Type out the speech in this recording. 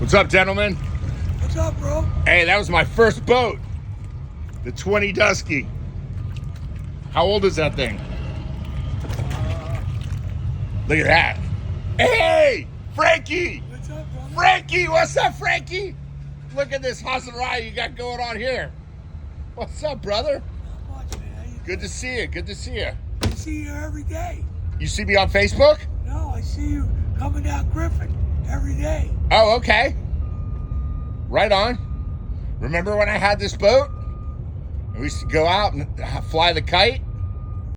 What's up, gentlemen? What's up, bro? Hey, that was my first boat. The 20 Dusky. How old is that thing? Look at that. Hey, Frankie! What's up, brother? Frankie, what's up, Frankie? Look at this hustle ride you got going on here. What's up, brother? Not much, man. How you Good to see you. Good to see you. I see you every day. You see me on Facebook? No, I see you coming down Griffin every day. Oh, okay. Right on. Remember when I had this boat? We used to go out and fly the kite?